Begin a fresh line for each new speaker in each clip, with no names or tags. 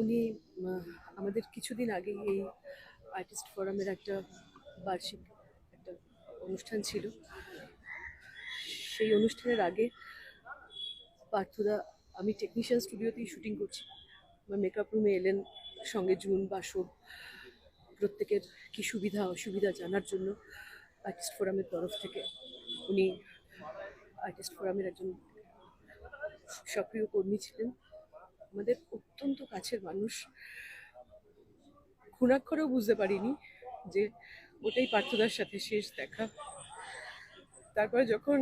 উনি আমাদের কিছুদিন আগেই এই আর্টিস্ট ফোরামের একটা বার্ষিক একটা অনুষ্ঠান ছিল। সেই অনুষ্ঠানের আগে পার্থদা, আমি টেকনিশিয়ান স্টুডিওতেই শুটিং করছি, আমার মেকআপ রুমে এলেন, সঙ্গে জুন বাসব, প্রত্যেকের কি সুবিধা অসুবিধা জানার জন্য আর্টিস্ট ফোরামের তরফ থেকে। উনি আর্টিস্ট ফোরামের একজন সক্রিয় কর্মী ছিলেন, আমাদের অত্যন্ত কাছের মানুষ। ঘুণাক্ষরেও বুঝতে পারিনি যে ওটাই পার্থদার সাথে শেষ দেখা। তারপরে যখন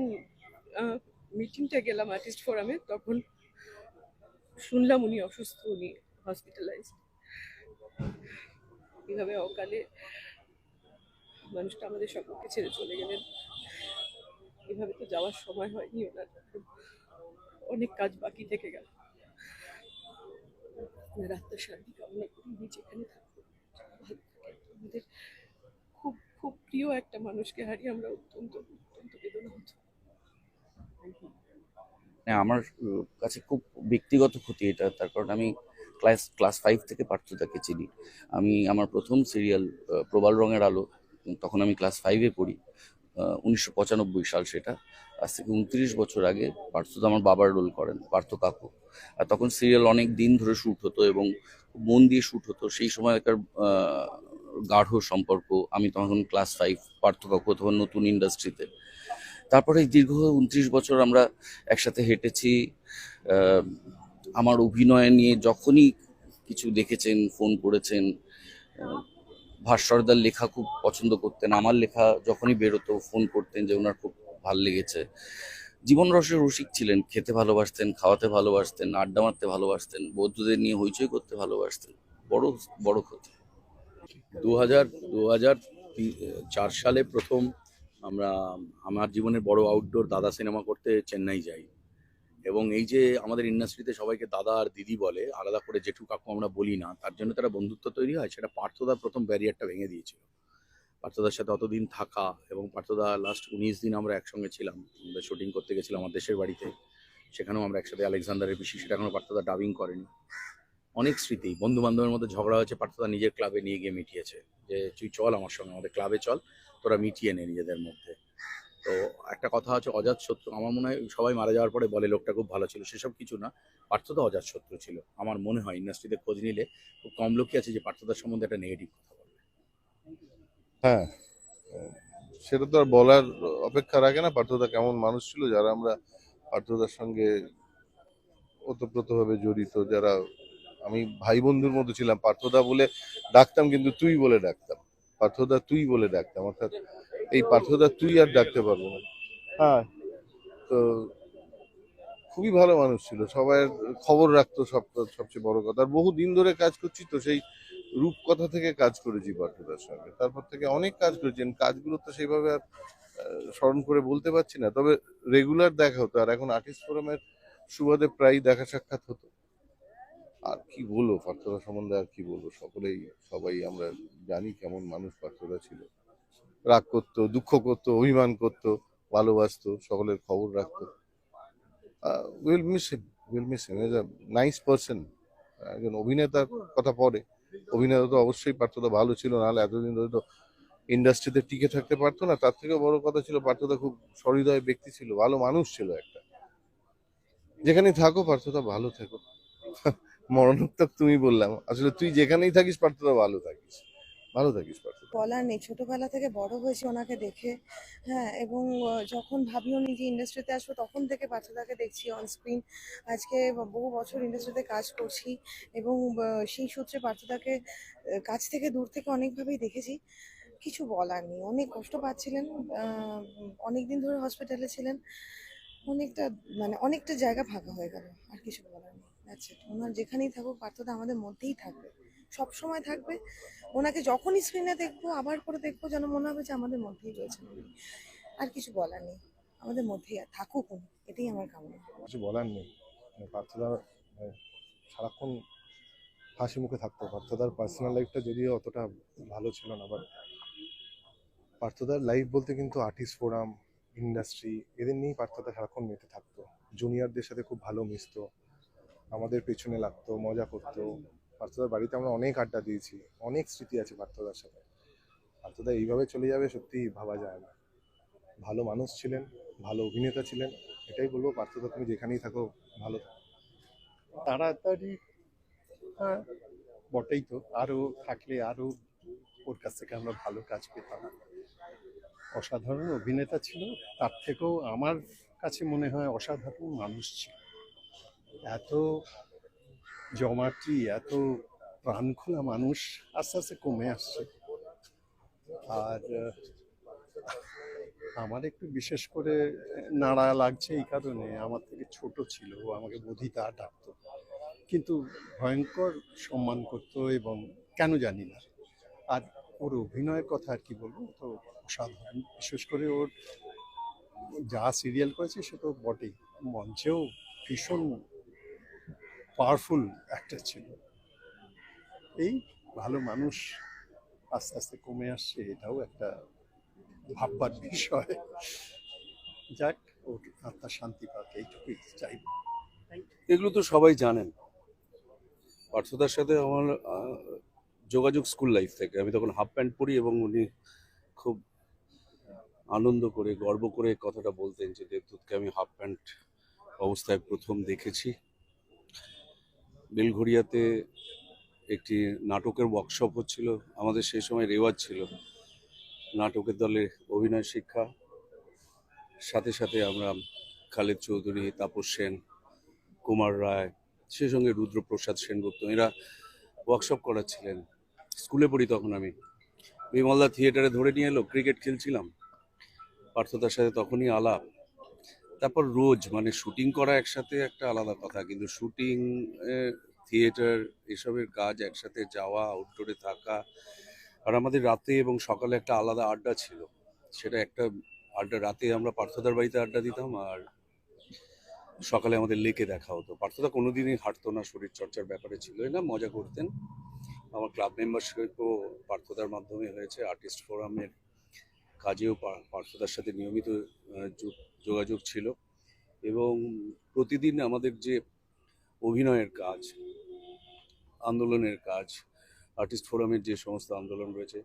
মিটিংটা গেলাম আর্টিস্ট ফোরামে, তখন শুনলাম উনি অসুস্থ, উনি হসপিটালাইজড। এইভাবে অকালে মানুষটা আমাদের সকলকে ছেড়ে চলে গেলেন। এভাবে তো যাওয়ার সময় হয়নি ওনার, অনেক কাজ বাকি থেকে গেল। ওনার আত্মার শান্তি কামনা করি, উনি যেখানে থাকবেন ভালো থাকেন। আমাদের খুব খুব প্রিয় একটা মানুষকে হারিয়ে আমরা অত্যন্ত অত্যন্ত বেদনাহত।
হ্যাঁ, আমার কাছে খুব ব্যক্তিগত ক্ষতি এটা। তার কারণ আমি ক্লাস 5 থেকে পার্থদাকে চিনি। আমি আমার প্রথম সিরিয়াল প্রবাল রঙের আলো, তখন আমি ক্লাস 5-এ পড়ি। 1995 সাল সেটা। আজ থেকে 29 বছর আগে পার্থদা আমার বাবার রোল করেন, পার্থ কাকু। আর তখন সিরিয়াল অনেক দিন ধরে শ্যুট হতো এবং খুব মন দিয়ে শ্যুট হতো। সেই সময়কার গাঢ় সম্পর্ক। আমি তখন ক্লাস 5, পার্থ কাকু তখন নতুন ইন্ডাস্ট্রিতে। তারপরে দীর্ঘ 29 বছর আমরা একসাথে হেঁটেছি। আহ, আমার অভিনয় নিয়ে যখনই কিছু দেখেছেন, ফোন করেছেন। আহ, ভাস্বরদার লেখা খুব পছন্দ করতেন, আমার লেখা যখনই বেরোতো ফোন করতেন যে ওনার খুব ভাল লেগেছে। জীবন রসের রসিক ছিলেন, খেতে ভালোবাসতেন, খাওয়াতে ভালোবাসতেন, আড্ডা মারতে ভালোবাসতেন, বন্ধুদের নিয়ে হইচই করতে ভালোবাসতেন। বড় বড় ক্ষতি।
2004 সালে প্রথম আমরা আমার জীবনের বড় আউটডোর দাদা সিনেমা করতে চেন্নাই যাই। এবং এই যে আমাদের ইন্ডাস্ট্রিতে সবাইকে দাদা আর দিদি বলে, আলাদা করে জেঠু কাকু আমরা বলি না, তার জন্য তারা বন্ধুত্ব তৈরি হয়, সেটা পার্থদা প্রথম ব্যারিয়ারটা ভেঙে দিয়েছিল। পার্থদার সাথে অতদিন থাকা, এবং পার্থদা লাস্ট 19 দিন আমরা একসঙ্গে ছিলাম, আমাদের শুটিং করতে গেছিলাম আমার দেশের বাড়িতে। সেখানেও আমরা একসাথে আলেকজান্ডারের পিসি, সেটা এখনো পার্থদা ডাবিং করেনি। অনেক স্মৃতি, বন্ধু বান্ধবের মধ্যে ঝগড়া হয়েছে, পার্থদা নিজের ক্লাবে নিয়ে গিয়ে মিটিয়েছে, যে তুই চল আমার সঙ্গে, আমাদের ক্লাবে চল, তোরা মিটিয়ে নে নিজেদের মধ্যে। তো একটা কথা আছে, অজাত শত্রু। আমার মনে হয় সবাই মারা যাওয়ার পরে বলে লোকটা খুব ভালো ছিল, সেসব কিছু না। পার্থদা অজাত শত্রু ছিল। আমার মনে হয় ইন্ডাস্ট্রিতে খোঁজ নিলে খুব কম লোকই আছে যে পার্থদার সম্বন্ধে একটা নেগেটিভ কথা বলবে।
হ্যাঁ, সেটা তো আর বলার অপেক্ষা রাখে না পার্থদা কেমন মানুষ ছিল। যারা আমরা পার্থদার সঙ্গে ওতপ্রোতভাবে জড়িত, যারা আমি ভাই বন্ধুর মতো ছিলাম, পার্থদা বলে ডাকতাম কিন্তু তুই বলে ডাকতাম, পার্থদা তুই বলে ডাকতাম, অর্থাৎ এই পার্থদা তুই আর ডাকতে পারবো না। হ্যাঁ, তো খুবই ভালো মানুষ ছিল, সবাই খবর রাখতো, সবচেয়ে বড় কথা। আর বহু দিন ধরে কাজ করছি তো, সেই রূপকথা থেকে কাজ করেছি পার্থদার সঙ্গে, তারপর থেকে অনেক কাজ করেছেন। কাজগুলো তো সেইভাবে আর স্মরণ করে বলতে পারছি না, তবে রেগুলার দেখা হতো। আর এখন আর্টিস্ট ফোরামের সুবাদে প্রায় দেখা সাক্ষাৎ হতো। আর কি বলবো পার্থদা সম্বন্ধে, আর কি বলবো, সবাই আমরা জানি কেমন মানুষ পার্থদা ছিল। রাগ করতো, দুঃখ করতো, অভিমান করতো, ভালোবাসতো, সকলের খবর রাখতো। Will miss him, will miss him, is a nice person. একজন অভিনেতার কথা পরে, অভিনেতা তো অবশ্যই পার্থদা ভালো ছিল, নাহলে এতদিন ধরে তো ইন্ডাস্ট্রিতে টিকে থাকতে পারতো না। তার থেকেও বড় কথা ছিল পার্থদা খুব সহৃদয় ব্যক্তি ছিল, ভালো মানুষ ছিল একটা। যেখানেই থাকো পার্থদা ভালো থেকো। মরণোত্তর তুমি বললাম, আসলে তুই যেখানেই থাকিস পার্থদা ভালো থাকিস, ভালো থাকিস পার্থদা।
বলার নেই, ছোটবেলা থেকে বড় হয়েছি ওনাকে দেখে। হ্যাঁ, এবং যখন ভাবিও নি যে ইন্ডাস্ট্রিতে আসবো, তখন থেকে পার্থদাকে দেখছি অন স্ক্রিন। আজকে বহু বছর ইন্ডাস্ট্রিতে কাজ করছি, এবং সেই সূত্রে পার্থদাকে কাছ থেকে দূর থেকে অনেকভাবেই দেখেছি। কিছু বলার নেই, অনেক কষ্ট পাচ্ছিলেন, অনেক দিন ধরে হসপিটালে ছিলেন। অনেকটা অনেকটা জায়গা ফাঁকা হয়ে গেল, আর কিছু বলার নেই। That's it. ওনার যেখানেই থাকুক পার্থদা আমাদের মধ্যেই থাকবে, সব সময় থাকবে। ওনাকে যখনই স্ক্রিনে দেখবো, আবার করে দেখবো, যেন মনে হবে যে আমাদের মধ্যেই রয়েছেন উনি। আর কিছু বলার নেই, আমাদের মধ্যেই থাকুক উনি, এটাই আমার কামনা।
কিছু বলার নেই। পার্থদা সারাক্ষণ হাসি মুখে থাকতো। পার্থদার পার্সোনাল লাইফটা যদিও অতটা ভালো ছিল না, বাট পার্থদার লাইফ বলতে কিন্তু আর্টিস্ট ফোরাম, ইন্ডাস্ট্রি, এদের নিয়েই পার্থদা সারাক্ষণ মেতে থাকতো। জুনিয়রদের সাথে খুব ভালো মিশতো, আমাদের পেছনে লাগতো, মজা করতো। পার্থদার বাড়িতে আমরা অনেক আড্ডা দিয়েছি, অনেক স্মৃতি আছে পার্থদার সাথে। পার্থদা এইভাবে চলে যাবে সত্যি ভাবা যায় না। ভালো মানুষ ছিলেন, ভালো অভিনেতা ছিলেন, এটাই বলবো। পার্থদা তুমি যেখানেই থাকো ভালো থাকো।
তাড়াতাড়ি, হ্যাঁ বটেই তো, আরো থাকলে আরো ওর কাছ থেকে আমরা ভালো কাজ পেতাম। অসাধারণ অভিনেতা ছিল, তার থেকেও আমার কাছে মনে হয় অসাধারণ মানুষ ছিল। এত জমাটি, এত প্রাণখোলা মানুষ আস্তে আস্তে কমে আসছে। আর আমার একটু বিশেষ করে নাড়া লাগছে এই কারণে, আমার থেকে ছোট ছিল, ও আমাকে বুধিতা ডাকতো, কিন্তু ভয়ঙ্কর সম্মান করতো, এবং কেন জানি না। আর ওর অভিনয়ের কথা আর কি বলবো, তো অসাধারণ। বিশেষ করে ওর যা সিরিয়াল করেছে সে তো বটেই, মঞ্চেও ভীষণ পাওয়ারফুল অ্যাক্টর ছিল। এই ভালো মানুষ আস্তে আস্তে কমে আসছে, এটাও একটা ভাববার বিষয়। যাক, ওর আত্মার শান্তি পাক, এইটুকুই চাইব।
এগুলো তো সবাই জানেন। পার্থদার সাথে আমার যোগাযোগ স্কুল লাইফ থেকে। আমি তখন হাফ প্যান্ট পরি এবং উনি খুব আনন্দ করে, গর্ব করে কথাটা বলতেন যে দেবদূতকে আমি হাফ প্যান্ট অবস্থায় প্রথম দেখেছি। বেলঘড়িয়াতে একটি নাটকের ওয়ার্কশপ হচ্ছিল, আমাদের সেই সময় রেওয়াজ ছিল নাটকের দলে অভিনয় শিক্ষা। সাথে সাথে আমরা খালেদ চৌধুরী, তাপস সেন, কুমার রায়, সেই সঙ্গে রুদ্রপ্রসাদ সেনগুপ্ত, এরা ওয়ার্কশপ করাচ্ছিলেন। স্কুলে পড়ি তখন আমি। বিমলদা থিয়েটারে ধরে নিয়ে এলো, ক্রিকেট খেলছিলাম, পার্থদার সাথে তখনই আলাপ। তারপর রোজ মানে শুটিং করা একসাথে একটা আলাদা কথা, কিন্তু শুটিং, থিয়েটার, এসবের কাজ একসাথে যাওয়া, আউটডোরে থাকা, আর আমাদের রাতে এবং সকালে একটা আলাদা আড্ডা ছিল। সেটা একটা আড্ডা, রাতে আমরা পার্থদার বাড়িতে আড্ডা দিতাম, আর সকালে আমাদের লেকে দেখা হতো। পার্থদা কোনোদিনই হাঁটতো না, শরীর চর্চার ব্যাপারে ছিল না, মজা করতেন। আমার ক্লাব মেম্বারশিপও পার্থদার মাধ্যমে হয়েছে, আর্টিস্ট ফোরামের কাজেও পার্থদার সাথে নিয়মিত যোগাযোগ ছিল। এবং প্রতিদিন আমাদের যে অভিনয়ের কাজ, আন্দোলনের কাজ, আর্টিস্ট ফোরামের যে সমস্ত আন্দোলন রয়েছে,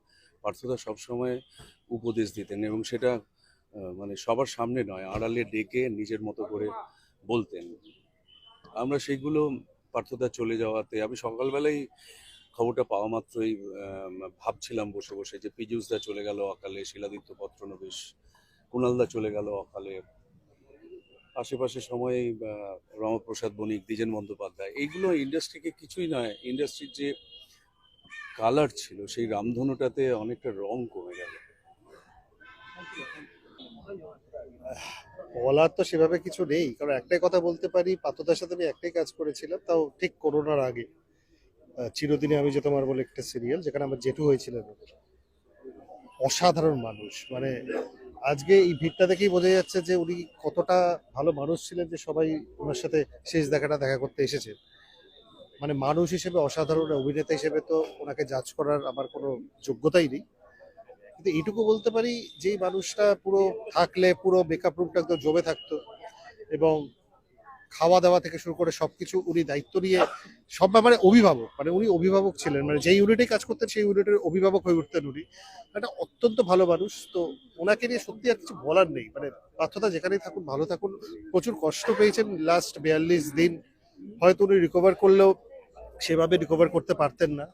পার্থদা সবসময় উপদেশ দিতেন, এবং সেটা মানে সবার সামনে নয়, আড়ালে ডেকে নিজের মতো করে বলতেন। আমরা সেইগুলো পার্থদা চলে যাওয়াতে, আমি সকালবেলায় খবরটা পাওয়া মাত্রই ভাবছিলাম বসে বসে যে পীযূষদা চলে গেল অকালে, শিলাদিত্য পত্রনবীশ, কুণালদা চলে গেল অকালে, আশেপাশে সময়ে রমপ্রসাদ বণিক, দ্বিজেন বন্দ্যোপাধ্যায়, এইগুলো ইন্ডাস্ট্রিকে কিছুই নয়, ইন্ডাস্ট্রির যে কালার ছিল সেই রামধনুটাতে অনেকটা রং কমে গেল।
বলার তো সেভাবে কিছু নেই, কারণ একটাই কথা বলতে পারি, পার্থদার সাথে আমি একটাই কাজ করেছিলাম, তাও ঠিক করোনার আগে। চিরদিনে আমি যে তোমার বলে একটা সিরিয়াল, যেখানে আমার জেঠু হয়েছিলেন। অসাধারণ মানুষ, মানে আজকে এই ভিড়টা দেখেই বোঝা যাচ্ছে যে উনি কতটা ভালো মানুষ ছিলেন, যে সবাই ওনার সাথে শেষ দেখা করতে এসেছে। মানে মানুষ হিসেবে অসাধারণ, অভিনেতা হিসেবে তো ওনাকে জাজ করার আমার কোনো যোগ্যতাই নেই। কিন্তু এইটুকু বলতে পারি, যেই মানুষটা পুরো থাকলে পুরো মেকআপ রুমটা একদম জমে থাকতো, এবং খাওয়া দাওয়া থেকে শুরু করে সবকিছু উনি দায়িত্ব নিয়ে সব ব্যাপারে অভিভাবক, মানে উনি অভিভাবক ছিলেন, মানে যেই ইউনিটে কাজ করতেন সেই ইউনিটের অভিভাবক হয়ে উঠতেন উনি। একটা অত্যন্ত ভালো মানুষ। তো ওনাকে নিয়ে সত্যি আর কিছু বলার নেই, মানে পার্থদা যেখানেই থাকুন ভালো থাকুন। প্রচুর কষ্ট পেয়েছেন লাস্ট 42 দিন, হয়তো উনি রিকভার করলেও সেভাবে রিকভার করতে পারতেন না।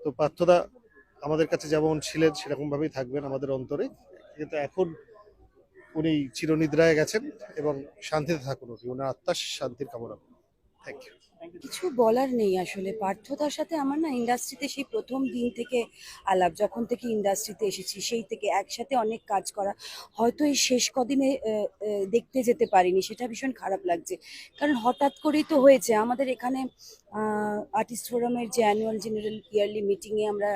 তো পার্থদা আমাদের কাছে যেমন ছিলেন সেরকম ভাবেই থাকবেন আমাদের অন্তরে, কিন্তু এখন উনি চিরনিদ্রায় গেছেন, এবং শান্তিতে থাকুন উনি, ওনার আত্মার শান্তির কামনা করুন। Thank you.
কিছু বলার নেই আসলে। পার্থতার সাথে আমার না ইন্ডাস্ট্রিতে সেই প্রথম দিন থেকে আলাপ, যখন থেকে ইন্ডাস্ট্রিতে এসেছি সেই থেকে একসাথে অনেক কাজ করা। হয়তো এই শেষ কদিনে দেখতে যেতে পারিনি, সেটা ভীষণ খারাপ লাগছে, কারণ হঠাৎ করেই তো হয়েছে। আমাদের এখানে আর্টিস্ট ফোরামের যে অ্যানুয়াল জেনারেল ইয়ারলি মিটিংয়ে আমরা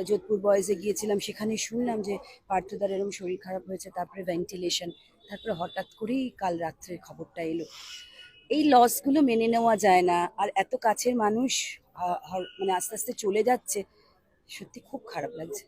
যোধপুর বয়েজে গিয়েছিলাম, সেখানে শুনলাম যে পার্থদার এরকম শরীর খারাপ হয়েছে, তারপরে ভেন্টিলেশন, তারপরে হঠাৎ করেই কাল রাত্রে খবরটা এলো। এই লসগুলো মেনে নেওয়া যায় না, আর এত কাছের মানুষ মানে আস্তে আস্তে চলে যাচ্ছে, সত্যি খুব খারাপ লাগছে।